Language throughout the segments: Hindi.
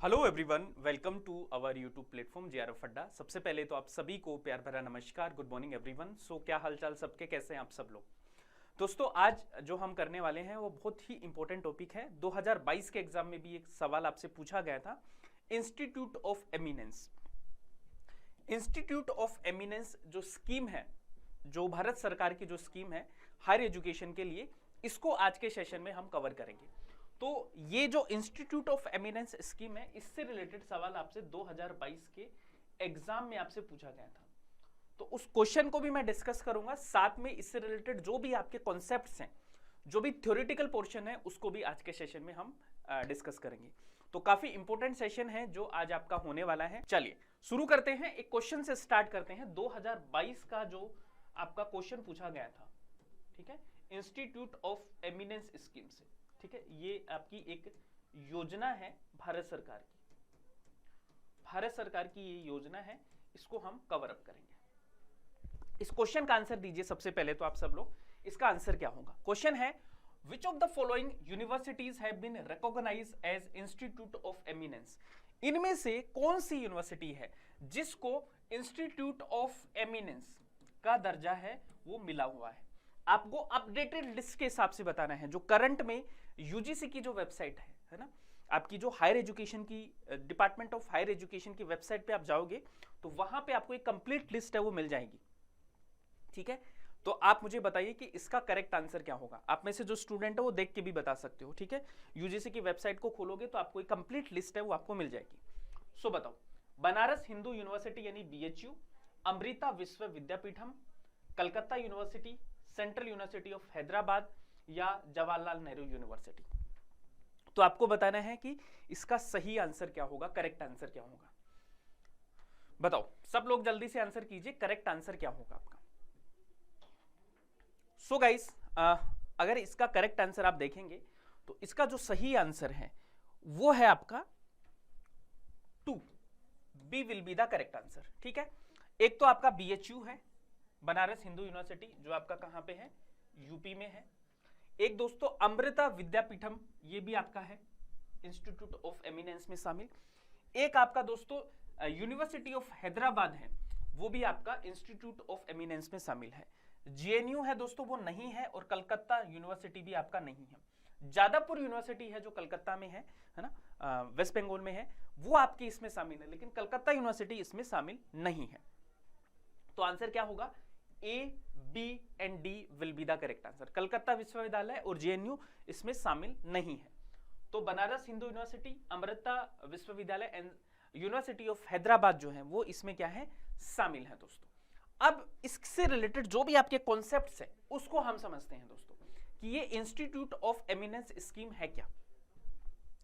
Hello everyone, welcome to our YouTube platform JRF Adda. सबसे पहले तो आप सभी को प्यार भरा नमस्कार, गुड मॉर्निंग एवरीवन। सो क्या हालचाल सबके, कैसे हैं आप सब लोग। दोस्तों आज जो हम करने वाले हैं वो बहुत ही इंपॉर्टेंट टॉपिक है। 2022 के एग्जाम में भी एक सवाल आपसे पूछा गया था, institute of eminence. Institute of eminence जो स्कीम है, जो भारत सरकार की जो स्कीम है हायर एजुकेशन के लिए, इसको आज के सेशन में हम कवर करेंगे। तो ये जो इंस्टीट्यूट ऑफ एमिनेंस स्कीम है, इससे रिलेटेड सवाल आपसे 2022 के एग्जाम में आपसे पूछा गया था। तो उस क्वेश्चन को भी मैं डिस्कस करूंगा, साथ में इससे रिलेटेड जो भी आपके कॉन्सेप्ट्स हैं, जो भी थ्योरेटिकल पोर्शन है, उसको भी आज के सेशन में हम डिस्कस करेंगे। तो काफी इंपॉर्टेंट सेशन है जो आज आपका होने वाला है। चलिए शुरू करते हैं, एक क्वेश्चन से स्टार्ट करते हैं। 2022 का जो आपका क्वेश्चन पूछा गया था, ठीक है, इंस्टीट्यूट ऑफ एमिनेंस स्कीम से, ठीक है, ये आपकी एक योजना है भारत सरकार की। भारत सरकार की ये योजना है, इसको हम कवर अप करेंगे। इस क्वेश्चन का आंसर दीजिए सबसे पहले तो आप सब लोग। इसका आंसर क्या होगा? क्वेश्चन है, which of the following universities have been recognised as institute of eminence. इनमें से कौन सी यूनिवर्सिटी है जिसको इंस्टीट्यूट ऑफ एमिनेंस का दर्जा है वो मिला हुआ है। आपको अपडेटेड लिस्ट के हिसाब से बताना है। जो करंट में यूजीसी की जो वेबसाइट है ना, आपकी जो हायर एजुकेशन की डिपार्टमेंट ऑफ हायर एजुकेशन की वेबसाइट पे आप जाओगे तो वहां पे आपको एक कंप्लीट लिस्ट है वो मिल जाएगी, ठीक है। तो आप मुझे बताइए कि इसका करेक्ट आंसर क्या होगा। आप में से जो स्टूडेंट है वो देख के भी बता सकते हो, ठीक है। यूजीसी की वेबसाइट को खोलोगे तो आपको एक कंप्लीट लिस्ट है वो आपको मिल जाएगी। सो बताओ, बनारस हिंदू यूनिवर्सिटी यानी बीएचयू, अमृता विश्व Vidyapeetham, Calcutta university, central university of Hyderabad या जवाहरलाल नेहरू यूनिवर्सिटी। तो आपको बताना है कि इसका सही आंसर क्या होगा, करेक्ट आंसर क्या होगा। बताओ सब लोग जल्दी से आंसर कीजिए, करेक्ट आंसर क्या होगा आपका। सो गाइस, अगर इसका करेक्ट आंसर आप देखेंगे तो इसका जो सही आंसर है वो है आपका 2, B will be the correct answer, ठीक है। एक तो आपका बीएचयू है, बनारस हिंदू यूनिवर्सिटी, जो आपका कहां पे है, यूपी में है। एक दोस्तों अमृता विद्यापीठम, ये भी आपका है इंस्टीट्यूट ऑफ एमिनेंस में शामिल। एक आपका दोस्तों यूनिवर्सिटी ऑफ हैदराबाद है, वो भी आपका इंस्टीट्यूट ऑफ एमिनेंस में शामिल है। जेएनयू है दोस्तों, वो नहीं है, और कलकत्ता यूनिवर्सिटी भी आपका नहीं है। जादवपुर यूनिवर्सिटी है जो कलकत्ता में है ना, वेस्ट बंगाल में है, वो आपकी इसमें शामिल है, लेकिन कलकत्ता यूनिवर्सिटी इसमें शामिल नहीं है। तो आंसर क्या होगा? A, B and D will be the correct answer. Calcutta विश्वविद्यालय और जेएनयू इसमें शामिल नहीं है। तो बनारस हिंदू यूनिवर्सिटी, अमृता विश्वविद्यालय एंड यूनिवर्सिटी ऑफ हैदराबाद जो है वो इसमें क्या है, शामिल है दोस्तों। अब इससे रिलेटेड जो भी आपके कॉन्सेप्ट्स है उसको हम समझते हैं दोस्तों, कि ये इंस्टीट्यूट ऑफ एमिनेंस स्कीम है क्या,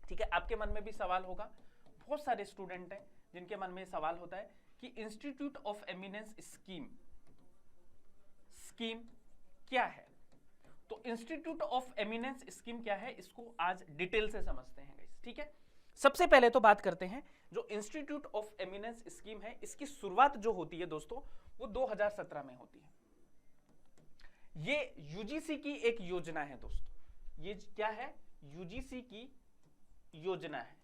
ठीक है। आपके मन में भी सवाल होगा, बहुत सारे स्टूडेंट हैं जिनके मन में सवाल होता है कि इंस्टीट्यूट ऑफ एमिनेंस स्कीम क्या है। तो इंस्टीट्यूट ऑफ एमिनेंस स्कीम क्या है, इसको आज डिटेल से समझते हैं गाइस, ठीक है। सबसे पहले तो बात करते हैं, जो इंस्टीट्यूट ऑफ एमिनेंस स्कीम है, इसकी शुरुआत जो होती है दोस्तों वो 2017 में होती है। ये यूजीसी की एक योजना है दोस्तों। ये क्या है? यूजीसी की योजना है,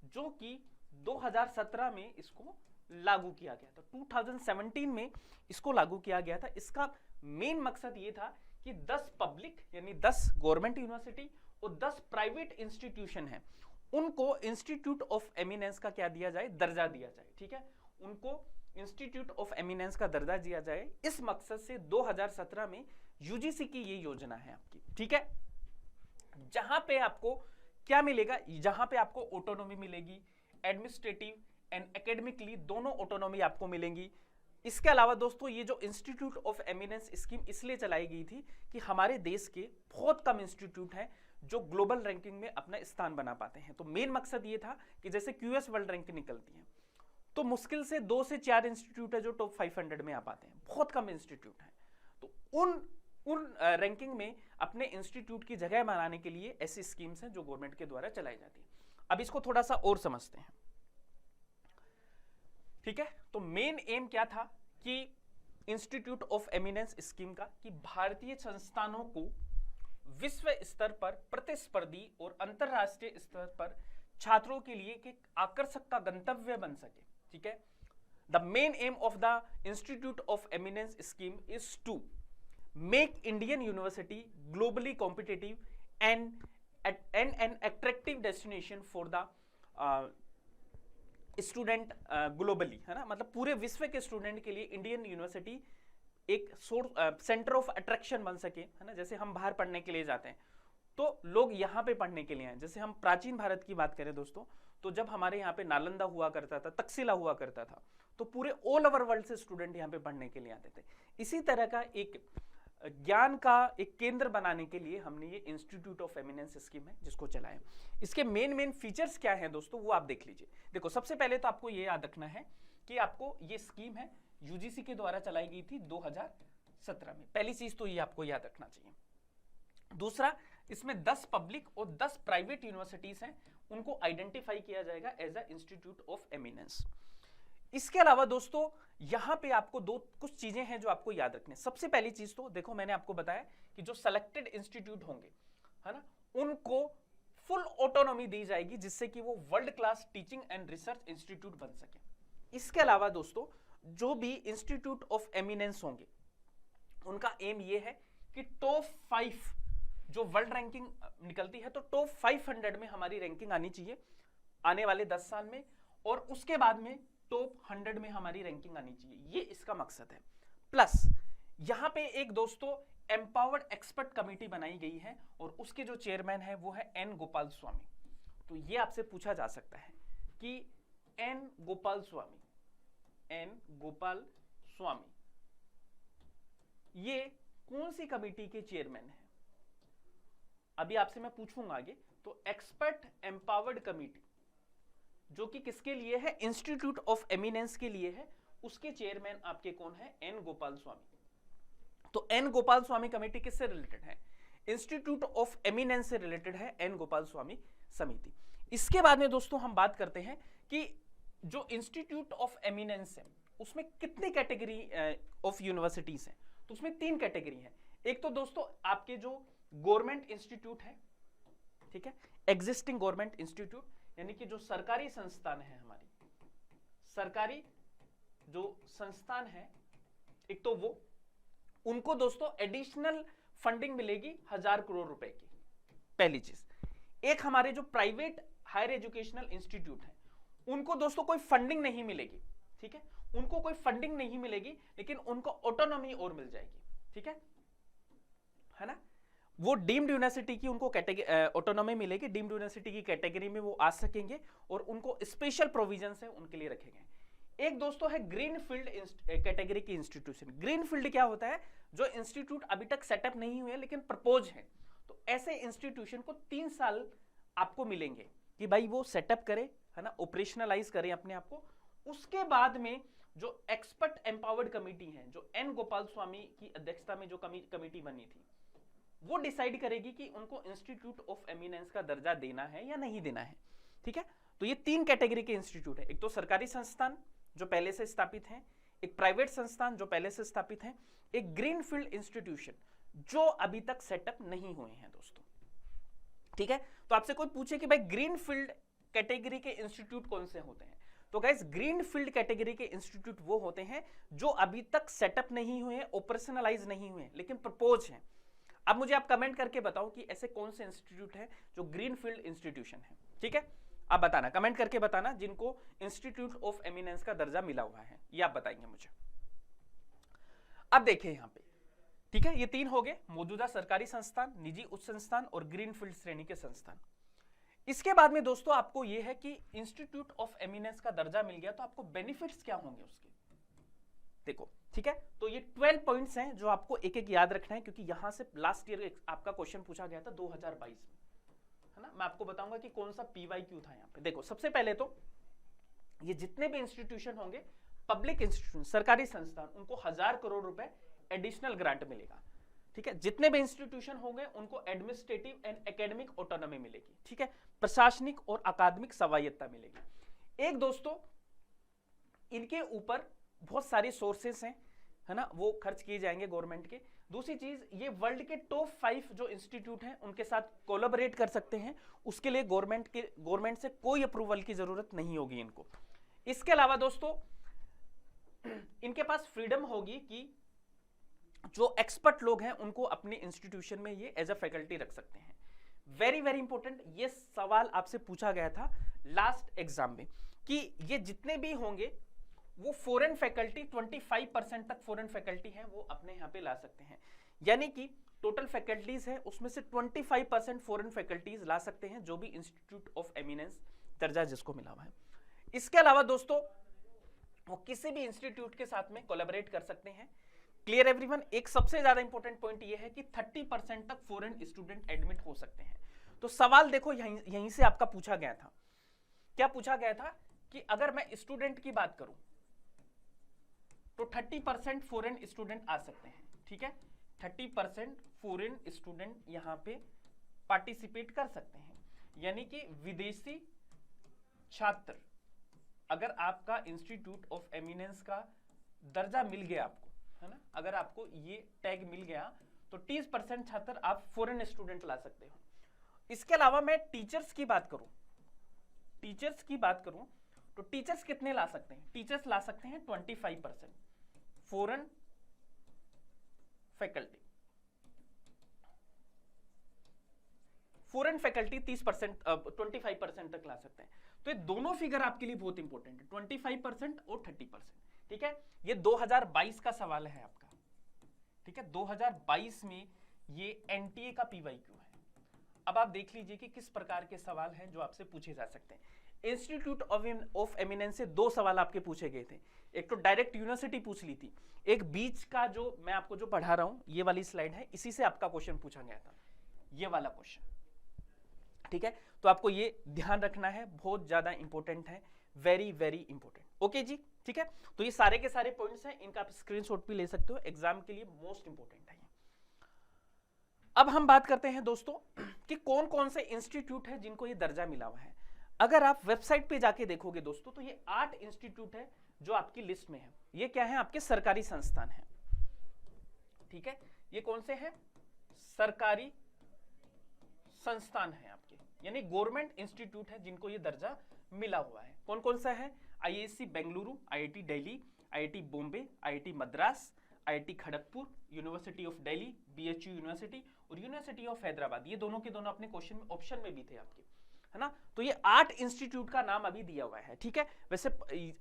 जो कि 2017 में इसको लागू किया गया था। 2017 में इसको लागू किया गया था। इसका मेन मकसद ये था कि 10 पब्लिक यानी 10 गवर्नमेंट यूनिवर्सिटी और 10 प्राइवेट इंस्टीट्यूशन है, उनको इंस्टीट्यूट ऑफ एमिनेंस का क्या दिया जाए, दर्जा दिया जाए, ठीक है। उनको इंस्टीट्यूट ऑफ एमिनेंस का दर्जा दिया जाए, इस मकसद से 2017 में यूजीसी की ये योजना है आपकी, ठीक है। जहां पे आपको क्या मिलेगा, जहां पे आपको ऑटोनॉमी मिलेगी, एडमिनिस्ट्रेटिव एंड एकेडमिकली दोनों ऑटोनॉमी आपको मिलेंगी। इसके अलावा दोस्तों ये जो इंस्टीट्यूट ऑफ एमिनेंस स्कीम इसलिए चलाई गई थी कि हमारे देश के बहुत कम इंस्टीट्यूट हैं जो ग्लोबल रैंकिंग में अपना स्थान बना पाते हैं। तो मेन मकसद ये था कि जैसे क्यूएस वर्ल्ड रैंक निकलती है तो मुश्किल से 2 से 4 इंस्टीट्यूट है जो टॉप 500 में आ पाते हैं, बहुत कम इंस्टीट्यूट हैं। तो उन रैंकिंग में अपने इंस्टीट्यूट की जगह बनाने के लिए ऐसी स्कीम्स हैं जो गवर्नमेंट के द्वारा चलाई जाती है। अब इसको थोड़ा सा और समझते हैं, ठीक है। तो मेन एम क्या था कि इंस्टीट्यूट ऑफ एमिनेंस स्कीम का, कि भारतीय संस्थानों को विश्व स्तर पर प्रतिस्पर्धी और अंतरराष्ट्रीय स्तर पर छात्रों के लिए एक आकर्षक का गंतव्य बन सके। ठीक है, the main aim of the institute of eminence scheme is to make Indian university globally competitive and an attractive destination for the student globally, है ना, मतलब पूरे विश्व के स्टूडेंट के लिए इंडियन यूनिवर्सिटी एक सोर्स सेंटर ऑफ अट्रैक्शन बन सके, है ना। जैसे हम बाहर पढ़ने के लिए जाते हैं तो लोग यहाँ पे पढ़ने के लिए आए। जैसे हम प्राचीन भारत की बात करें दोस्तों, तो जब हमारे यहाँ पे नालंदा हुआ करता था, तक्षशिला हुआ करता था, तो पूरे ऑल ओवर वर्ल्ड से स्टूडेंट यहाँ पे पढ़ने के लिए आते थे। इसी तरह का एक ज्ञान का एक केंद्र बनाने के लिए हमने ये इंस्टीट्यूट ऑफ एमिनेंस स्कीम है जिसको चलाया। इसके मेन फीचर्स क्या हैं दोस्तों, वो आप देख लीजिए। देखो, सबसे पहले तो आपको ये याद रखना है कि आपको ये स्कीम है यूजीसी के द्वारा चलाई गई थी 2017 में। पहली चीज तो ये आपको याद रखना चाहिए। दूसरा, इसमें 10 पब्लिक और 10 प्राइवेट यूनिवर्सिटीज हैं, उनको आइडेंटिफाई किया जाएगा as a institute of eminence. इसके अलावा दोस्तों यहां पे आपको कुछ चीजें हैं जो आपको याद रखने। सबसे पहली चीज तो देखो, मैंने आपको बताया कि जो सेलेक्टेड इंस्टीट्यूट होंगे, है ना, उनको फुल ऑटोनॉमी दी जाएगी जिससे कि वो world class teaching and research institute बन सके। इसके अलावा दोस्तों जो भी इंस्टीट्यूट ऑफ एमिनेंस होंगे उनका एम ये है कि टॉप 5 जो वर्ल्ड रैंकिंग निकलती है, तो टॉप 500 में हमारी रैंकिंग आनी चाहिए आने वाले 10 साल में, और उसके बाद में टॉप 100 में हमारी रैंकिंग आनी चाहिए। ये इसका मकसद है। प्लस यहां पे एक दोस्तों एम्पावर्ड एक्सपर्ट कमेटी बनाई गई है और उसके जो चेयरमैन है वो है एन गोपाल स्वामी। तो ये आपसे पूछा जा सकता है कि एन गोपाल स्वामी ये कौन सी कमेटी के चेयरमैन है? अभी आपसे मैं पूछूंगा आगे। तो एक्सपर्ट एम्पावर्ड कमेटी जो कि किसके लिए है? इंस्टीट्यूट ऑफ एमिनेंस के लिए है। उसके चेयरमैन आपके कौन है? एन गोपाल स्वामी। तो एन गोपाल स्वामी कमेटी किससे रिलेटेड है? इंस्टीट्यूट ऑफ एमिनेंस से रिलेटेड है एन गोपाल स्वामी समिति। इसके बाद में दोस्तों हम बात करते हैं कि जो इंस्टीट्यूट ऑफ एमिनेंस है उसमें कितनी कैटेगरी ऑफ यूनिवर्सिटीज हैं? तो उसमें 3 कैटेगरी है। एक तो दोस्तों आपके जो गवर्नमेंट इंस्टीट्यूट है, ठीक है, एग्जिस्टिंग गवर्नमेंट इंस्टीट्यूट, यानी कि जो सरकारी संस्थान है, हमारी सरकारी जो संस्थान है, एक तो वो, उनको दोस्तों एडिशनल फंडिंग मिलेगी 1000 करोड़ रुपए की, पहली चीज। एक हमारे जो प्राइवेट हायर एजुकेशनल इंस्टीट्यूट है उनको दोस्तों कोई फंडिंग नहीं मिलेगी, ठीक है, उनको कोई फंडिंग नहीं मिलेगी, लेकिन उनको ऑटोनॉमी और मिल जाएगी, ठीक है ना। वो डीम्ड यूनिवर्सिटी की उनको ऑटोनॉमी मिलेगी, डीम्ड यूनिवर्सिटी की कैटेगरी में वो आ सकेंगे और उनको स्पेशल प्रोविजंस है उनके लिए रखे गए। एक दोस्तों है ग्रीन फील्ड कैटेगरी की इंस्टीट्यूशन। ग्रीन फील्ड क्या होता है? जो इंस्टीट्यूट अभी तक सेटअप नहीं हुए लेकिन प्रपोज है, तो ऐसे इंस्टीट्यूशन को 3 साल आपको मिलेंगे कि भाई वो सेटअप करे, है ना, ऑपरेशनलाइज करें अपने आप को। उसके बाद में जो एक्सपर्ट एम्पावर्ड कमेटी है, जो एन गोपाल स्वामी की अध्यक्षता में जो कमेटी बनी थी, वो डिसाइड करेगी कि उनको इंस्टीट्यूट ऑफ एमिनेंस का दर्जा देना है या नहीं देना है, ठीक है। तो ये 3 कैटेगरी के इंस्टीट्यूट है। एक तो सरकारी संस्थान जो पहले से स्थापित हैं, एक प्राइवेट संस्थान जो पहले से स्थापित हैं, एक ग्रीन फील्ड इंस्टीट्यूशन जो अभी तक सेटअप नहीं हुए हैं दोस्तों, ठीक है। तो आपसे कोई पूछे कि भाई ग्रीन फील्ड कैटेगरी के इंस्टीट्यूट कौन से होते हैं, तो गाइस ग्रीन फील्ड कैटेगरी के इंस्टीट्यूट वो होते हैं जो अभी तक सेटअप नहीं हुए, ऑपरेशनलाइज नहीं हुए, लेकिन प्रपोज हैं। अब मुझे आप कमेंट करके बताओ कि ऐसे कौन से इंस्टीट्यूट है जो ग्रीन फील्ड इंस्टीट्यूशन है, ठीक है। आप बताना, कमेंट करके बताना जिनको इंस्टीट्यूट ऑफ एमिनेंस का दर्जा मिला हुआ है, ये आप बताएंगे मुझे। अब देखिए यहां पे, ठीक है, ये 3 हो गए, मौजूदा सरकारी संस्थान, निजी उच्च संस्थान और ग्रीन फील्ड श्रेणी के संस्थान। इसके बाद में दोस्तों आपको यह है कि इंस्टीट्यूट ऑफ एमिनेंस का दर्जा मिल गया तो आपको बेनिफिट्स क्या होंगे उसके, देखो, ठीक है। तो ये 12 पॉइंट्स हैं जो आपको एक एक याद रखना है, क्योंकि यहां से लास्ट ईयर आपका क्वेश्चन पूछा गया था 2022 में, है ना। मैं आपको बताऊंगा कि कौन सा PYQ था यहाँ पे। देखो, सबसे पहले तो ये जितने भी इंस्टीट्यूशन होंगे, पब्लिक इंस्टीट्यूशन, सरकारी संस्थान, उनको 1000 करोड़ रुपए एडिशनल ग्रांट मिलेगा, ठीक है। जितने भी इंस्टीट्यूशन होंगे उनको एडमिनिस्ट्रेटिव एंड एकेडमिक ऑटोनॉमी मिलेगी, ठीक है, प्रशासनिक और अकादमिक स्वायत्तता मिलेगी। एक दोस्तों इनके ऊपर बहुत सारी सोर्सेस हैं, है ना, वो खर्च किए जाएंगे गवर्नमेंट के। दूसरी चीज, ये वर्ल्ड के टॉप 5 जो इंस्टीट्यूट हैं उनके साथ कोलैबोरेट कर सकते हैं, उसके लिए गवर्नमेंट से कोई अप्रूवल की जरूरत नहीं होगी इनको। इसके अलावा दोस्तों इनके पास फ्रीडम होगी कि जो एक्सपर्ट लोग हैं उनको अपने इंस्टीट्यूशन में ये एज अ फैकल्टी रख सकते हैं। वेरी वेरी इंपॉर्टेंट, ये सवाल आपसे पूछा गया था लास्ट एग्जाम में कि ये जितने भी होंगे वो फॉरेन फैकल्टी 25% तक फॉरेन फैकल्टी है वो अपने यहाँ पे ला सकते हैं, यानी कि टोटल फैकल्टीज है उसमें से 25% फॉरेन फैकल्टीज ला सकते हैं जो भी इंस्टीट्यूट ऑफ एमिनेंस दर्जा जिसको मिला हुआ है। इसके अलावा दोस्तों वो किसी भी इंस्टीट्यूट के साथ में कोलैबोरेट कर सकते हैं। Clear everyone? एक सबसे ज्यादा इंपॉर्टेंट पॉइंट ये है कि 30% तक फॉरेन स्टूडेंट एडमिट हो सकते हैं। तो सवाल देखो यहीं से आपका पूछा गया था, क्या पूछा गया था कि अगर मैं स्टूडेंट की बात करूं तो 30% फॉरेन स्टूडेंट आ सकते हैं, ठीक है, 30% फॉरेन स्टूडेंट यहां पे पार्टिसिपेट कर सकते हैं, यानी कि विदेशी छात्र, अगर आपका इंस्टीट्यूट ऑफ एमिनेंस का दर्जा मिल गया आपको, है ना, अगर आपको ये टैग मिल गया तो 30% छात्र आप फॉरेन स्टूडेंट ला सकते हो। इसके अलावा मैं टीचर्स की बात करूं तो टीचर्स कितने ला सकते हैं? टीचर्स ला सकते हैं 25%, फॉरेन फैकल्टी 25% तक ला सकते हैं। तो ये दोनों फिगर आपके लिए बहुत इंपॉर्टेंट है, 25% और 30%, ठीक है। ये 2022 का सवाल है आपका, ठीक है, 2022 में ये एनटीए का पीवाईक्यू है। अब आप देख लीजिए कि किस प्रकार के सवाल हैं जो आपसे पूछे जा सकते हैं। इंस्टीट्यूट ऑफ एमिनेंस से 2 सवाल आपके पूछे गए थे, एक तो डायरेक्ट यूनिवर्सिटी पूछ ली थी, एक बीच का जो मैं आपको जो पढ़ा रहा हूं ये वाली स्लाइड है, इसी से आपका क्वेश्चन पूछा गया था, ये वाला क्वेश्चन, ठीक है। तो आपको ये ध्यान रखना है, बहुत ज्यादा इंपॉर्टेंट है, वेरी वेरी इंपॉर्टेंट। ओके जी, ठीक है। तो ये सारे के सारे पॉइंट्स हैं, इनका आप स्क्रीनशॉट भी ले सकते हो, एग्जाम के लिए मोस्ट इंपॉर्टेंट है। अब हम बात करते हैं दोस्तों कि कौन कौन से इंस्टीट्यूट है जिनको ये दर्जा मिला हुआ है। अगर आप वेबसाइट पे जाके देखोगे दोस्तों तो ये 8 इंस्टीट्यूट है जो आपकी लिस्ट में है। ये क्या है? आपके सरकारी संस्थान है, ठीक है। ये कौन से हैं? सरकारी संस्थान है आपके, यानी गवर्नमेंट इंस्टीट्यूट है जिनको ये दर्जा मिला हुआ है। कौन कौन सा है? IISc Bengaluru, IIT Delhi, IIT Bombay, IIT Madras, IIT Kharagpur, university of Delhi, BHU university और यूनिवर्सिटी ऑफ हैदराबाद। ये दोनों के दोनों अपने क्वेश्चन में ऑप्शन में भी थे आपके, है ना। तो ये 8 इंस्टीट्यूट का नाम अभी दिया हुआ है, ठीक है। वैसे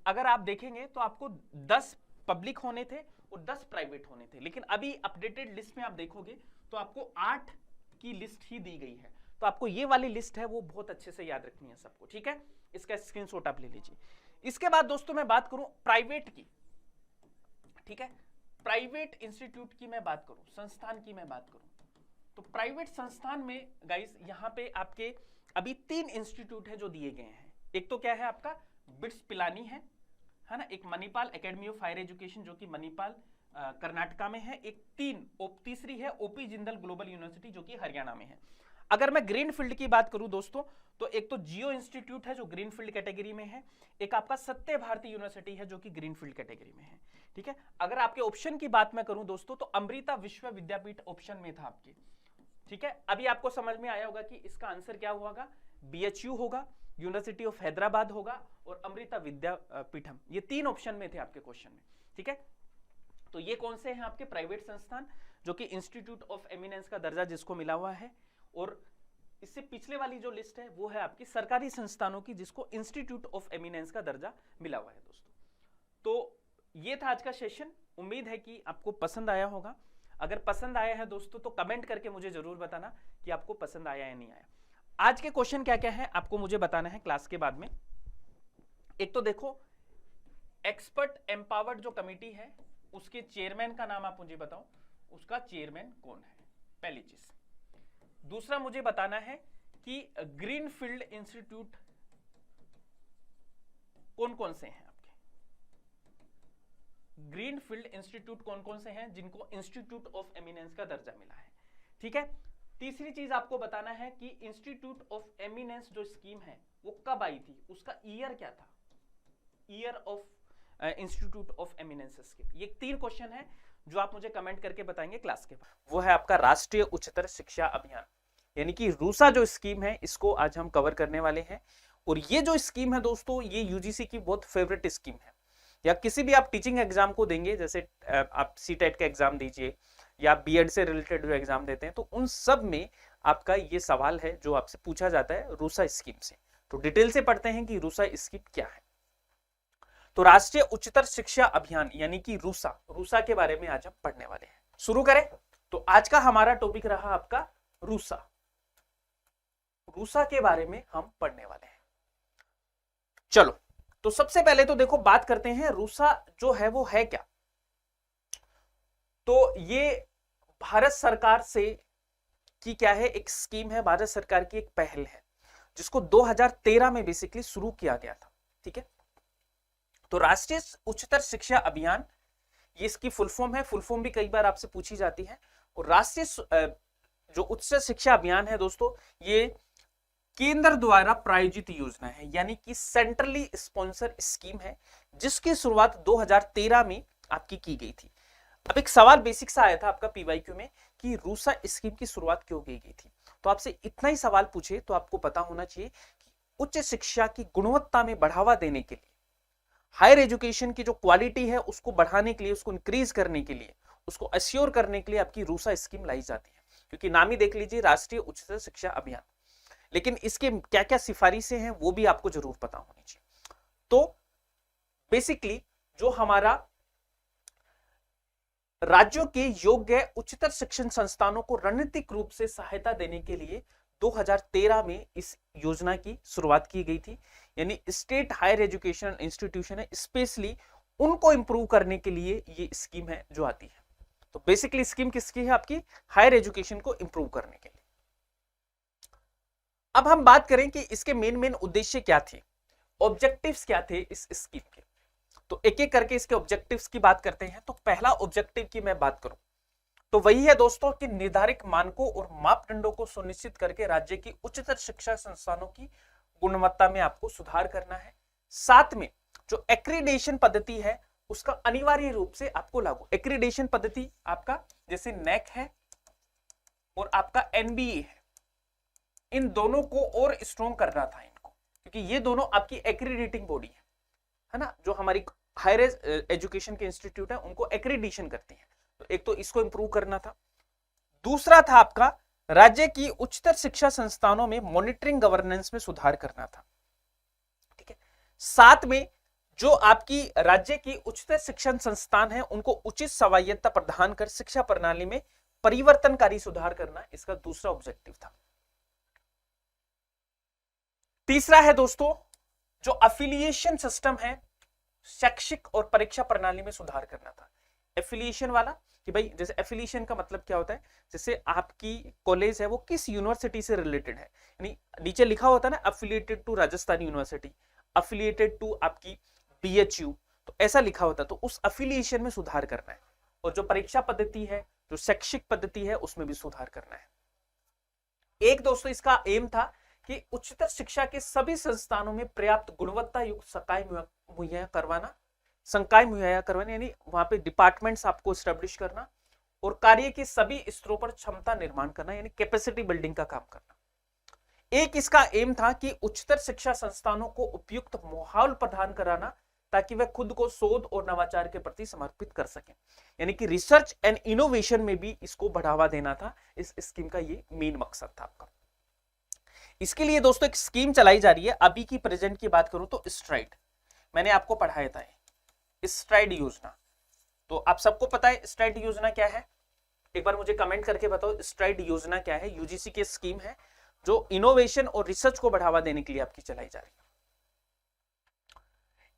अगर आप देखेंगे तो आपको 10 पब्लिक होने थे और 10 प्राइवेट होने थे, लेकिन अभी अपडेटेड लिस्ट में आप देखोगे तो आपको 8 की लिस्ट ही दी गई है। तो आपको ये वाली लिस्ट है वो बहुत अच्छे से याद रखनी है सबको, ठीक है। इसका स्क्रीनशॉट आप ले लीजिए। इसके बाद दोस्तों मैं बात करूं प्राइवेट की, ठीक है, प्राइवेट इंस्टीट्यूट की मैं बात करूं, संस्थान की मैं बात करूं, तो प्राइवेट संस्थान में गाइस यहां पे आपके अभी 3 इंस्टीट्यूट है जो दिए गए हैं। एक तो क्या है आपका बिट्स पिलानी है ना, एक Manipal academy of higher education जो कि मणिपाल कर्नाटका में है, एक तीसरी है ओपी जिंदल ग्लोबल यूनिवर्सिटी जो कि हरियाणा में है। अगर मैं ग्रीन फील्ड की बात करूं दोस्तों तो एक तो जियो इंस्टीट्यूट है जो ग्रीन फील्ड कैटेगरी में है, एक आपका सत्य भारती यूनिवर्सिटी है जो कि ग्रीन फील्ड कैटेगरी में है, ठीक है। अगर आपके ऑप्शन की बात मैं करूं दोस्तों तो अमृता विश्व विद्यापीठ ऑप्शन में था आपके, ठीक है। अभी आपको समझ में आया होगा कि इसका आंसर क्या होगा, बीएचयू होगा, यूनिवर्सिटी ऑफ हैदराबाद होगा और अमृता विद्यापीठम, ये 3 ऑप्शन में थे आपके क्वेश्चन में, ठीक है। तो ये कौन से हैं आपके प्राइवेट संस्थान जो कि इंस्टीट्यूट ऑफ एमिनेंस का दर्जा जिसको मिला हुआ है, और इससे पिछले वाली जो लिस्ट है वो है आपकी सरकारी संस्थानों की जिसको इंस्टीट्यूट ऑफ एमिनेंस का दर्जा मिला हुआ है दोस्तों। तो ये था आज का सेशन, उम्मीद है कि आपको पसंद आया होगा। अगर पसंद आया है दोस्तों तो कमेंट करके मुझे जरूर बताना कि आपको पसंद आया या नहीं आया। आज के क्वेश्चन क्या क्या है आपको मुझे बताना है क्लास के बाद में। एक तो देखो एक्सपर्ट एम्पावर्ड जो कमेटी है उसके चेयरमैन का नाम आप मुझे बताओ, उसका चेयरमैन कौन है, पहली चीज। दूसरा मुझे बताना है कि ग्रीन फील्ड इंस्टीट्यूट कौन कौन से हैं आपके, ग्रीन फील्ड इंस्टीट्यूट कौन कौन से हैं जिनको इंस्टीट्यूट ऑफ एमिनेंस का दर्जा मिला है, ठीक है। तीसरी चीज आपको बताना है कि इंस्टीट्यूट ऑफ एमिनेंस जो स्कीम है वो कब आई थी, उसका ईयर क्या था, year of institute of eminence scheme? ये 3 क्वेश्चन है जो आप मुझे कमेंट करके बताएंगे क्लास के बाद। वो है आपका राष्ट्रीय उच्चतर शिक्षा अभियान, यानी कि रूसा जो स्कीम है इसको आज हम कवर करने वाले हैं। और ये जो स्कीम है दोस्तों, ये यूजीसी की बहुत फेवरेट स्कीम है। या किसी भी आप टीचिंग एग्जाम को देंगे, जैसे आप सीटेट का एग्जाम दीजिए या बीएड से रिलेटेड जो एग्जाम देते हैं, तो उन सब में आपका ये सवाल है जो आपसे पूछा जाता है रूसा स्कीम से। तो डिटेल से पढ़ते हैं कि रूसा स्कीम क्या है। तो राष्ट्रीय उच्चतर शिक्षा अभियान यानी कि रूसा के बारे में आज हम पढ़ने वाले हैं। शुरू करें। तो आज का हमारा टॉपिक रहा आपका रूसा के बारे में हम पढ़ने वाले हैं। चलो, तो सबसे पहले तो देखो बात करते हैं रूसा जो है वो है क्या। तो ये भारत सरकार से की क्या है, एक स्कीम है, भारत सरकार की एक पहल है जिसको 2013 में बेसिकली शुरू किया गया था। ठीक है, तो राष्ट्रीय उच्चतर शिक्षा अभियान, ये इसकी फुल फॉर्म है। फुल फॉर्म भी कई बार आपसे पूछी जाती है। और राष्ट्रीय जो उच्चतर शिक्षा अभियान है दोस्तों, ये केंद्र द्वारा प्रायोजित योजना है, यानी कि सेंट्रली स्पॉन्सर स्कीम है जिसकी शुरुआत 2013 में आपकी की गई थी। अब एक सवाल बेसिक सा आया था आपका पीवाईक्यू में कि रूसा स्कीम की शुरुआत क्यों की गई थी। तो आपसे इतना ही सवाल पूछे तो आपको पता होना चाहिए कि उच्च शिक्षा की गुणवत्ता में बढ़ावा देने के लिए, हायर एजुकेशन की जो क्वालिटी है उसको बढ़ाने के लिए, उसको इंक्रीज करने के लिए, उसको अश्योर करने के लिए आपकी रूसा स्कीम लाई जाती है। क्योंकि नाम ही देख लीजिए, राष्ट्रीय उच्चतर शिक्षा अभियान। लेकिन इसके क्या क्या सिफारिशें हैं वो भी आपको जरूर पता होनी चाहिए। तो बेसिकली जो हमारा राज्यों के योग्य उच्चतर शिक्षण संस्थानों को रणनीतिक रूप से सहायता देने के लिए 2013 में इस योजना की शुरुआत की गई थी। यानी स्टेट हायर एजुकेशन इंस्टीट्यूशन है, स्पेशली उनको इंप्रूव करने के लिए ये स्कीम है जो आती है। तो बेसिकली स्कीम किसकी है, आपकी हायर एजुकेशन को इंप्रूव करने के लिए। अब हम बात करें कि इसके मेन उद्देश्य क्या थे, ऑब्जेक्टिव्स क्या थे इस स्कीम के। तो एक एक करके इसके ऑब्जेक्टिव्स की बात करते हैं। तो पहला ऑब्जेक्टिव की मैं बात करूं तो वही है दोस्तों कि निर्धारित मानकों और मापदंडों को सुनिश्चित करके राज्य की उच्चतर शिक्षा संस्थानों की गुणवत्ता में आपको सुधार करना है। साथ में जो एक्रीडेशन पद्धति है उसका अनिवार्य रूप से आपको लागू, एक्रीडेशन पद्धति आपका जैसे नेक है और आपका एनबीए है, इन दोनों को और स्ट्रॉन्ग करना था इनको, क्योंकि ये दोनों आपकी एक्रीडेटिंग बॉडी है ना, जो हमारी हायर एजुकेशन के इंस्टीट्यूट है उनको एक्रीडिशन करती है। तो एक तो इसको इंप्रूव करना था। दूसरा था आपका राज्य की उच्चतर शिक्षा संस्थानों में मॉनिटरिंग गवर्नेंस में सुधार करना था। ठीक है, साथ में जो आपकी राज्य की उच्चतर शिक्षण संस्थान है उनको उचित स्वायत्तता प्रदान कर शिक्षा प्रणाली में परिवर्तनकारी सुधार करना इसका दूसरा ऑब्जेक्टिव था। तीसरा है दोस्तों जो एफिलिएशन सिस्टम है, शैक्षिक और परीक्षा प्रणाली में सुधार करना था। एफिलिएशन वाला कि भाई जैसे एफिलिएशन का मतलब क्या होता है, जैसे आपकी कॉलेज है वो किस यूनिवर्सिटी से रिलेटेड है, यानी नीचे लिखा होता है ना affiliated to Rajasthan university, affiliated to आपकी बीएचयू, तो ऐसा लिखा होता है। तो उस एफिलिएशन में सुधार करना है। और जो परीक्षा पद्धति है, जो शैक्षिक पद्धति है, उसमें भी सुधार करना है। एक दोस्तों इसका एम था कि उच्चतर शिक्षा के सभी संस्थानों में पर्याप्त गुणवत्ता युक्त संकाय मुहैया करवाना, यानी वहां पे डिपार्टमेंट्स आपको एस्टेब्लिश करना और कार्य के सभी स्तरों पर क्षमता निर्माण करना, यानी कैपेसिटी बिल्डिंग का काम करना। एक इसका एम था कि उच्चतर शिक्षा संस्थानों को उपयुक्त माहौल प्रदान कराना ताकि वह खुद को शोध और नवाचार के प्रति समर्पित कर सकें, यानी कि रिसर्च एंड इनोवेशन में भी इसको बढ़ावा देना था। इस स्कीम का ये मेन मकसद था आपका। इसके लिए दोस्तों एक स्कीम चलाई जा रही है। अभी की प्रेजेंट की बात करूं तो स्ट्राइड, मैंने आपको पढ़ाया था स्ट्राइड योजना। तो आप सबको पता है स्ट्राइड योजना क्या है, एक बार मुझे कमेंट करके बताओ स्ट्राइड योजना क्या है। यूजीसी की स्कीम है जो इनोवेशन और रिसर्च को बढ़ावा देने के लिए आपकी चलाई जा रही है।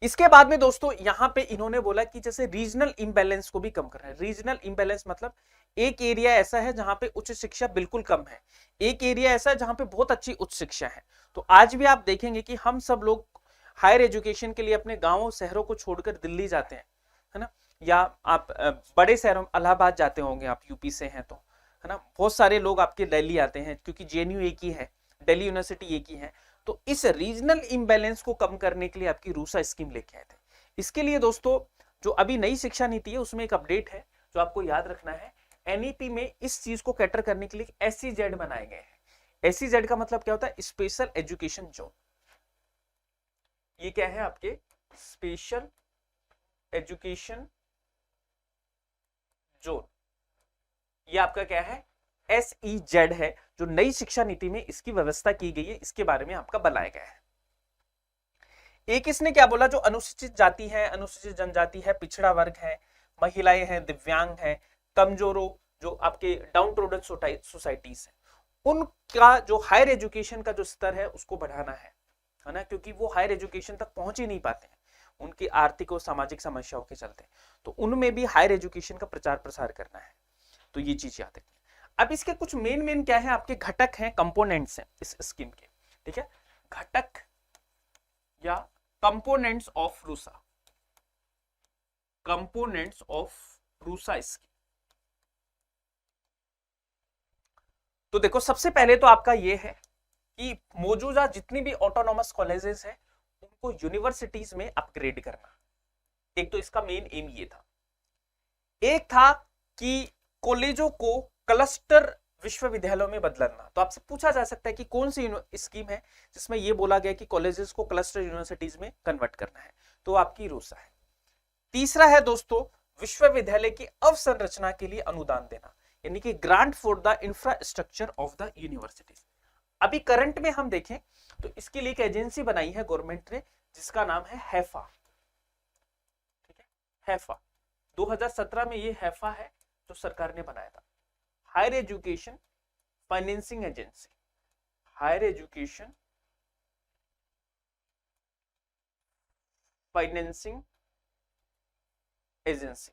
इसके बाद में दोस्तों यहां पे इन्होंने बोला कि जैसे रीजनल इंबैलेंस को भी कम करना है। रीजनल इंबैलेंस मतलब एक एरिया ऐसा है जहां पे उच्च शिक्षा बिल्कुल कम है, एक एरिया ऐसा है जहां पे बहुत अच्छी उच्च शिक्षा है। तो आज भी आप देखेंगे कि हम सब लोग हायर एजुकेशन के लिए अपने गांवों शहरों को छोड़कर दिल्ली जाते हैं, है ना, या आप बड़े शहरों इलाहाबाद जाते होंगे, आप यूपी से हैं तो, है ना, बहुत सारे लोग आपके दिल्ली आते हैं क्योंकि जेएनयू एक ही है, दिल्ली यूनिवर्सिटी एक ही है। तो इस रीजनल इंबैलेंस को कम करने के लिए आपकी रूसा स्कीम लेके आए थे। इसके लिए दोस्तों जो अभी नई शिक्षा नीति है उसमें एक अपडेट है जो आपको याद रखना है। एनईपी में इस चीज को कैटर करने के लिए एसईजेड बनाए गए हैं। एसईजेड का मतलब क्या होता है? Special education zone. ये क्या है आपके? Special education zone. ये आपका क्या है? एसईजेड है, जो नई शिक्षा नीति में इसकी व्यवस्था की गई है, इसके बारे में आपका बनाया गया है। एक इसने क्या बोला? जो अनुसूचित जाति है, अनुसूचित जनजाति है, पिछड़ा वर्ग है, महिलाएं हैं, दिव्यांग हैं, कमजोरों, जो आपके डाउन ट्रोडन सोसाइटीज है, उनका जो हायर एजुकेशन का जो स्तर है उसको बढ़ाना है ना, क्योंकि वो हायर एजुकेशन तक पहुंच ही नहीं पाते हैं उनकी आर्थिक और सामाजिक समस्याओं के चलते। तो उनमें भी हायर एजुकेशन का प्रचार प्रसार करना है। तो ये चीज याद रखिए। अब इसके कुछ मेन क्या है आपके घटक हैं, कंपोनेंट्स हैं इस स्कीम के। ठीक है, घटक या components of RUSA, components of RUSA scheme. तो देखो सबसे पहले तो आपका ये है कि मौजूदा जितनी भी ऑटोनॉमस कॉलेजेस हैं उनको यूनिवर्सिटीज में अपग्रेड करना। एक तो इसका मेन एम ये था। एक था कि कॉलेजों को क्लस्टर विश्वविद्यालयों में बदलना। तो आपसे पूछा जा सकता है कि कौन सी स्कीम है जिसमें यह बोला गया कि कॉलेजेस को क्लस्टर यूनिवर्सिटीज में कन्वर्ट करना है? तो आपकी रूसा है। तीसरा है दोस्तों विश्वविद्यालय की अवसंरचना के लिए अनुदान देना, यानी कि grant for the infrastructure of the universities. अभी करंट में हम देखें तो इसके लिए एक एजेंसी बनाई है गवर्नमेंट ने जिसका नाम है हैफा। ठीक है, हैफा 2017 में ये हैफा है जो सरकार ने बनाया था, higher education financing agency, higher education financing agency.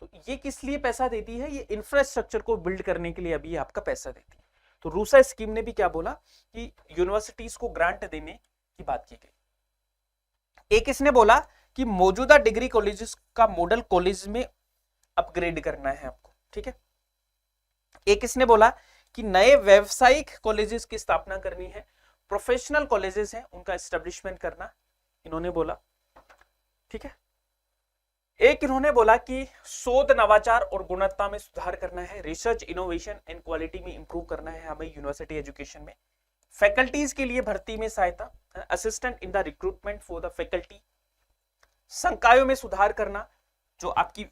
तो ये किस लिए पैसा देती है? ये इंफ्रास्ट्रक्चर को बिल्ड करने के लिए अभी आपका पैसा देती है। तो रूसा स्कीम ने भी क्या बोला कि यूनिवर्सिटीज को ग्रांट देने की बात की गई। एक इसने बोला कि मौजूदा डिग्री कॉलेजेस का मॉडल कॉलेज में अपग्रेड करना है आपको। ठीक है, एक इसने बोला कि नए व्यावसायिक कॉलेजेस की स्थापना करनी है, प्रोफेशनल कॉलेजेस हैं उनका एस्टेब्लिशमेंट करना इन्होंने बोला। ठीक है, एक इन्होंने बोला कि शोध नवाचार और गुणवत्ता में सुधार करना है, रिसर्च इनोवेशन एंड क्वालिटी में इंप्रूव करना है हमें यूनिवर्सिटी एजुकेशन में। फैकल्टीज के लिए भर्ती में सहायता, assistant in the recruitment for the faculty. संकायों में सुधार करना, जो आपकी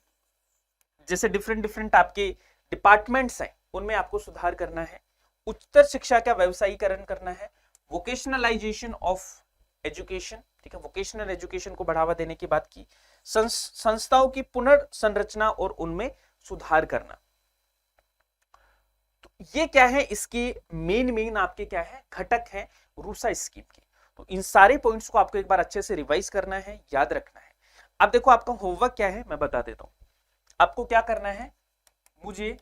जैसे डिफरेंट आपके डिपार्टमेंट्स हैं उनमें आपको सुधार करना है। उच्चतर शिक्षा का व्यवसायीकरण करना है, वोकेशनलाइजेशन ऑफ एजुकेशन। ठीक है, वोकेशनल एजुकेशन को बढ़ावा देने की बात की। संस्थाओं की पुनर्संरचना और उनमें सुधार करना। तो ये क्या है? इसके मेन आपके क्या है? घटक है रूसा स्कीम के। तो इन सारे पॉइंट्स को आपको एक बार अच्छे से रिवाइज करना है, याद रखना है। अब देखो आपका होमवर्क क्या है मैं बता देता हूं। आपको क्या करना है? मुझे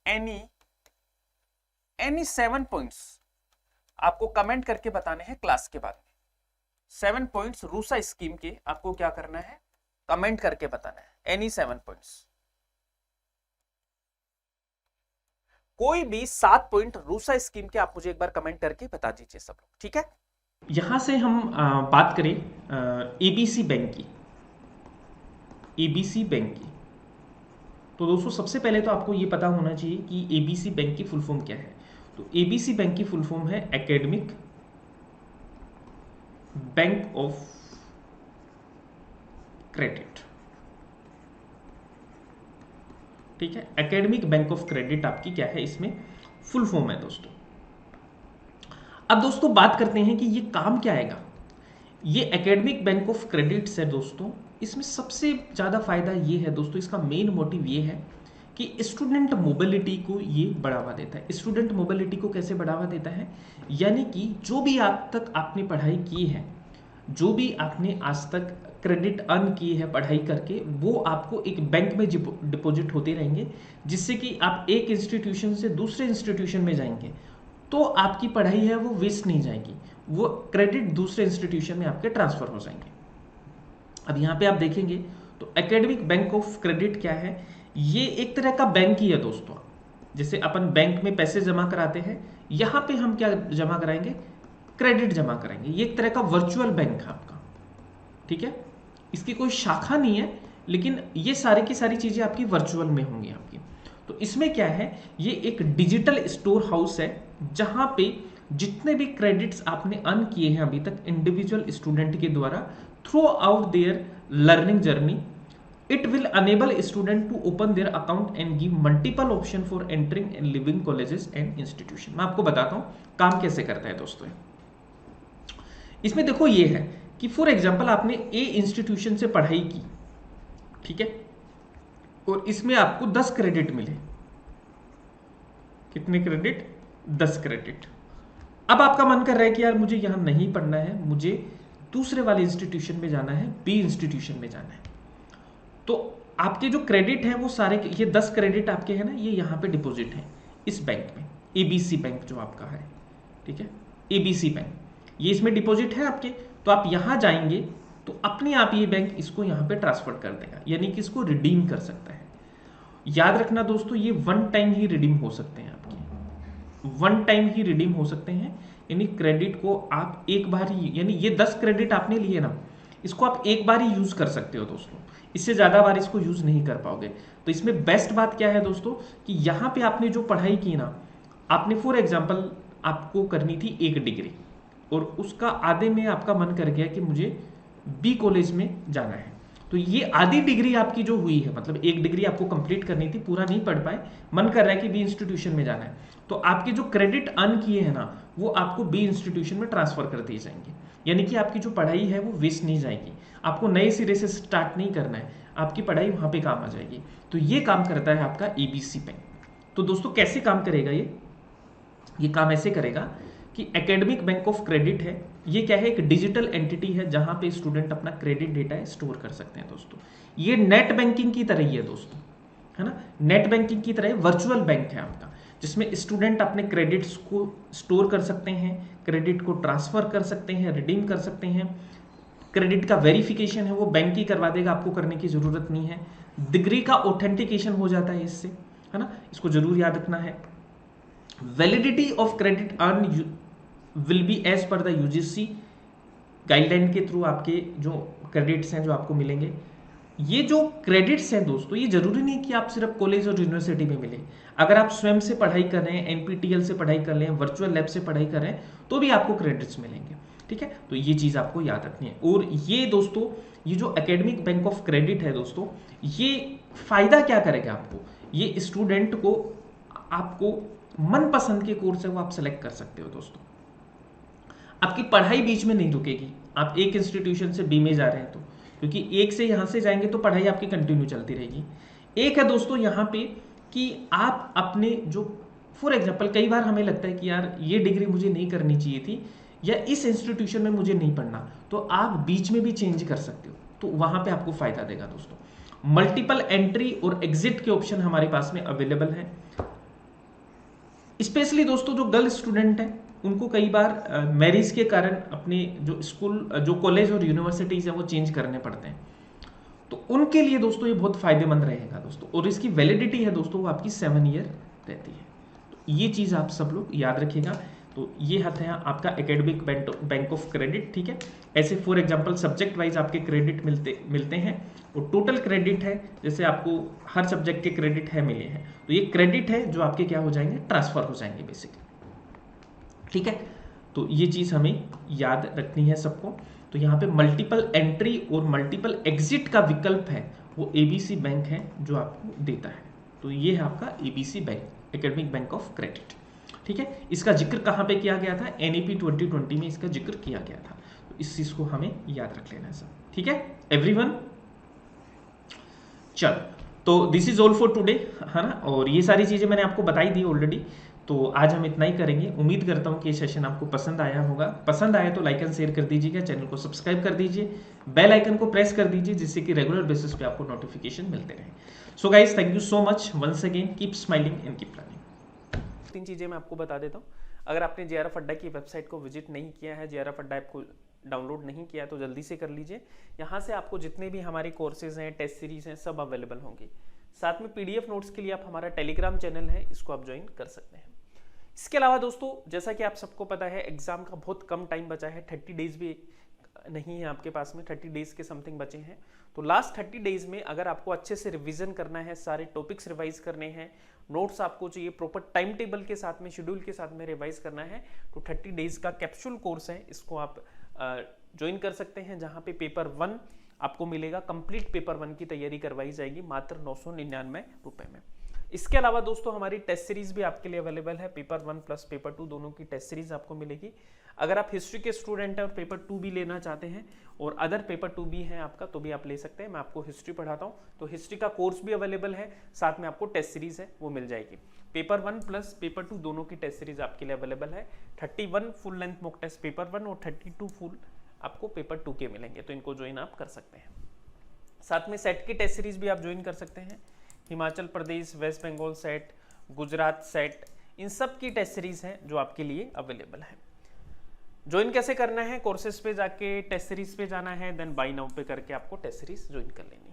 एनी 7 पॉइंट्स आपको कमेंट करके बताने हैं क्लास के बाद में। 7 पॉइंट्स रूसा स्कीम के आपको क्या करना है? कमेंट करके बताना है, एनी 7 पॉइंट्स। कोई भी 7 पॉइंट रूसा स्कीम के आप मुझे एक बार कमेंट करके बता दीजिए सब लोग। ठीक है, यहां से हम बात करें एबीसी बैंक की। एबीसी बैंक की तो दोस्तों सबसे पहले तो आपको ये पता होना चाहिए कि एबीसी बैंक की फुल फॉर्म क्या है। तो एबीसी बैंक की फुल फॉर्म है एकेडमिक बैंक ऑफ क्रेडिट। ठीक है, एकेडमिक बैंक ऑफ क्रेडिट आपकी क्या है, इसमें फुल फॉर्म है दोस्तों। अब दोस्तों बात करते हैं कि ये काम क्या आएगा। ये एकेडमिक बैंक ऑफ क्रेडिट है दोस्तों, इसमें सबसे ज़्यादा फायदा ये है दोस्तों, इसका मेन मोटिव ये है कि स्टूडेंट मोबिलिटी को ये बढ़ावा देता है। स्टूडेंट मोबिलिटी को कैसे बढ़ावा देता है? यानी कि जो भी आज तक आपने पढ़ाई की है, जो भी आपने आज तक क्रेडिट अर्न की है पढ़ाई करके, वो आपको एक बैंक में डिपॉजिट होते रहेंगे, जिससे कि आप एक इंस्टीट्यूशन से दूसरे इंस्टीट्यूशन में जाएंगे तो आपकी पढ़ाई है वो वेस्ट नहीं जाएगी, वो क्रेडिट दूसरे इंस्टीट्यूशन में आपके ट्रांसफर हो जाएंगे। अब यहाँ पे आप देखेंगे तो एकेडमिक बैंक ऑफ क्रेडिट क्या है? ये एक तरह का बैंक ही है दोस्तों। जैसे अपन बैंक में पैसे जमा कराते हैं, यहाँ पे हम क्या जमा कराएंगे? क्रेडिट जमा कराएंगे। ये एक तरह का वर्चुअल बैंक है आपका। ठीक है, इसकी कोई शाखा नहीं है, लेकिन ये सारी की सारी चीज़ें आपकी वर्चुअल में होंगी आपकी। तो इसमें क्या है, ये एक डिजिटल स्टोर हाउस है जहाँ पे जितने भी क्रेडिट्स आपने अर्न किए हैं अभी तक इंडिविजुअल स्टूडेंट के द्वारा through out there learning journey, it will enable a student to open their account and give multiple option for entering and leaving colleges and institution। मैं आपको बताता हूँ काम कैसे करता है दोस्तों। इसमें देखो ये है कि फॉर एग्जांपल आपने ए इंस्टीट्यूशन से पढ़ाई की, ठीक है, और इसमें आपको 10 क्रेडिट मिले। कितने क्रेडिट? 10 क्रेडिट। अब आपका मन कर रहा है कि यार मुझे यहां नहीं पढ़ना है, मुझे दूसरे वाले इंस्टीट्यूशन में जाना है, बी इंस्टीट्यूशन में जाना है। तो आपके जो क्रेडिट है वो सारे, ये 10 क्रेडिट आपके हैं ना, ये यहाँ पे डिपॉजिट है इस बैंक में, एबीसी बैंक जो आपका है, ठीक है, एबीसी बैंक, ये इसमें डिपॉजिट है आपके। तो आप यहाँ जाएंगे तो अपने आप ये बैंक इसको यहाँ पे ट्रांसफर कर देगा, यानी कि इसको रिडीम कर सकता है। याद रखना दोस्तों, ये वन टाइम ही रिडीम हो सकते हैं आपके, वन टाइम ही रिडीम हो सकते हैं। यानी क्रेडिट को आप एक बार ही, यानी ये 10 क्रेडिट आपने लिए ना, इसको आप एक बार ही यूज कर सकते हो दोस्तों, इससे ज़्यादा बार इसको यूज़ नहीं कर पाओगे। तो इसमें बेस्ट बात क्या है दोस्तों कि यहाँ पे आपने जो पढ़ाई की ना, आपने फॉर एग्जांपल आपको करनी थी एक डिग्री और उसका आधे में आपका मन कर गया कि मुझे बी कॉलेज में जाना है, तो ये आधी डिग्री आपकी जो हुई है, मतलब एक डिग्री आपको कंप्लीट करनी थी, पूरा नहीं पढ़ पाए, मन कर रहा है कि बी इंस्टीट्यूशन में जाना है, तो आपके जो क्रेडिट अर्न किए हैं ना, वो आपको बी इंस्टीट्यूशन में ट्रांसफर कर दिए जाएंगे। यानी कि आपकी जो पढ़ाई है वो वेस्ट नहीं जाएगी, आपको नए सिरे से स्टार्ट नहीं करना है, आपकी पढ़ाई वहाँ पे काम आ जाएगी। तो ये काम करता है आपका एबीसी बैंक। तो दोस्तों कैसे काम करेगा ये काम ऐसे करेगा कि एकेडमिक बैंक ऑफ क्रेडिट है, ये क्या है, एक डिजिटल एंटिटी है जहाँ पे स्टूडेंट अपना क्रेडिट डेटा है स्टोर कर सकते हैं दोस्तों। ये नेट बैंकिंग की तरह ही है दोस्तों, है ना, नेट बैंकिंग की तरह वर्चुअल बैंक है आपका, जिसमें स्टूडेंट अपने क्रेडिट्स को स्टोर कर सकते हैं, क्रेडिट को ट्रांसफर कर सकते हैं, रिडीम कर सकते हैं। क्रेडिट का वेरिफिकेशन है वो बैंक ही करवा देगा, आपको करने की जरूरत नहीं है। डिग्री का ऑथेंटिकेशन हो जाता है इससे, है ना, इसको जरूर याद रखना है। Validity of credit earn will be as per the UGC guideline के थ्रू आपके जो क्रेडिट्स हैं जो आपको मिलेंगे। ये जो क्रेडिट्स हैं दोस्तों, ये जरूरी नहीं कि आप सिर्फ कॉलेज और यूनिवर्सिटी में मिले, अगर आप स्वयं से पढ़ाई कर रहे हैं, एनपीटीएल से पढ़ाई कर रहे हैं, वर्चुअल लैब से पढ़ाई कर रहे हैं, तो भी आपको क्रेडिट्स मिलेंगे, ठीक है। तो ये चीज़ आपको याद रखनी है। और ये दोस्तों, ये जो एकेडमिक बैंक ऑफ क्रेडिट है दोस्तों, ये फायदा क्या करेगा आपको, ये स्टूडेंट को आपको मनपसंद के कोर्स है वो आप सेलेक्ट कर सकते हो दोस्तों। आपकी पढ़ाई बीच में नहीं रुकेगी, आप एक इंस्टीट्यूशन से बी में जा रहे हैं तो, क्योंकि एक से यहाँ से जाएंगे तो पढ़ाई आपकी कंटिन्यू चलती रहेगी। एक है दोस्तों यहाँ पे कि आप अपने जो, फॉर एग्जांपल कई बार हमें लगता है कि यार ये डिग्री मुझे नहीं करनी चाहिए थी, या इस इंस्टीट्यूशन में मुझे नहीं पढ़ना, तो आप बीच में भी चेंज कर सकते हो, तो वहां पे आपको फायदा देगा दोस्तों। मल्टीपल एंट्री और एग्जिट के ऑप्शन हमारे पास में अवेलेबल है। स्पेशली दोस्तों जो गर्ल स्टूडेंट है, उनको कई बार मैरिज के कारण अपने जो स्कूल, जो कॉलेज और यूनिवर्सिटीज है वो चेंज करने पड़ते हैं, तो उनके लिए दोस्तों ये बहुत फायदेमंद रहेगा दोस्तों। और इसकी वैलिडिटी है दोस्तों वो आपकी 7 ईयर रहती है। तो ये चीज़ आप सब लोग याद रखिएगा। तो ये है आपका एकेडमिक बैंक ऑफ क्रेडिट, ठीक है। ऐसे फॉर एग्जांपल सब्जेक्ट वाइज आपके क्रेडिट मिलते हैं, और टोटल क्रेडिट है, जैसे आपको हर सब्जेक्ट के क्रेडिट है मिले हैं, तो ये क्रेडिट है जो आपके क्या हो जाएंगे, ट्रांसफर हो जाएंगे बेसिकली, ठीक है। तो ये चीज़ हमें याद रखनी है सबको। तो यहाँ पे मल्टीपल एंट्री और मल्टीपल एग्जिट का विकल्प है, वो एबीसी बैंक है जो आपको देता है। तो ये है आपका ABC bank, academic bank of credit, ठीक है। इसका जिक्र कहाँ पे किया गया था, एनईपी 2020 में इसका जिक्र किया गया था। तो इस चीज को हमें याद रख लेना है सब, ठीक है एवरीवन। चलो, तो this is all for today, है ना, और ये सारी चीजें मैंने आपको बताई दी ऑलरेडी। तो आज हम इतना ही करेंगे। उम्मीद करता हूँ कि ये सेशन आपको पसंद आया होगा। पसंद आया तो लाइक एंड शेयर कर दीजिएगा, चैनल को सब्सक्राइब कर दीजिए, बेल आइकन को प्रेस कर दीजिए, जिससे कि रेगुलर बेसिस पे आपको नोटिफिकेशन मिलते रहे। So guys, thank you so much once again, keep smiling and keep learning. 3 चीज़ें मैं आपको बता देता हूँ। अगर आपने JRF अड्डा की वेबसाइट को विजिट नहीं किया है, JRF अड्डा ऐप को डाउनलोड नहीं किया, तो जल्दी से कर लीजिए। यहाँ से आपको जितने भी हमारे कोर्सेज हैं, टेस्ट सीरीज हैं, सब अवेलेबल होंगे। साथ में PDF नोट्स के लिए आप हमारा टेलीग्राम चैनल है, इसको आप ज्वाइन कर सकते हैं। इसके अलावा दोस्तों, जैसा कि आप सबको पता है, एग्जाम का बहुत कम टाइम बचा है, 30 डेज भी नहीं है आपके पास में, 30 डेज के समथिंग बचे हैं। तो लास्ट 30 डेज में अगर आपको अच्छे से रिवीजन करना है, सारे टॉपिक्स रिवाइज करने हैं, नोट्स आपको चाहिए, प्रॉपर टाइम टेबल के साथ में, शेड्यूल के साथ में रिवाइज करना है, तो 30 डेज का कैप्सूल कोर्स है, इसको आप ज्वाइन कर सकते हैं, जहाँ पे पेपर 1 आपको मिलेगा, कंप्लीट पेपर 1 की तैयारी करवाई जाएगी मात्र 999 रुपए में। इसके अलावा दोस्तों हमारी टेस्ट सीरीज भी आपके लिए अवेलेबल है, पेपर 1 प्लस पेपर 2 दोनों की टेस्ट सीरीज आपको मिलेगी। अगर आप हिस्ट्री के स्टूडेंट हैं और पेपर 2 भी लेना चाहते हैं और अदर पेपर 2 भी है आपका, तो भी आप ले सकते हैं। मैं आपको हिस्ट्री पढ़ाता हूँ, तो हिस्ट्री का कोर्स भी अवेलेबल है, साथ में आपको टेस्ट सीरीज है वो मिल जाएगी। पेपर 1 प्लस पेपर 2 दोनों की टेस्ट सीरीज आपके लिए अवेलेबल है। 31 full length mock test paper 1 और 32 फुल आपको पेपर 2 के मिलेंगे, तो इनको ज्वाइन आप कर सकते हैं। साथ में सेट की टेस्ट सीरीज भी आप ज्वाइन कर सकते हैं, Himachal Pradesh, West Bengal SET, Gujarat SET, इन सब की टेस्ट सीरीज हैं जो आपके लिए अवेलेबल है। ज्वाइन कैसे करना है, कोर्सेज पे जाके टेस्ट सीरीज पे जाना है, देन बाय नाउ पे करके आपको टेस्ट सीरीज ज्वाइन कर लेनी है।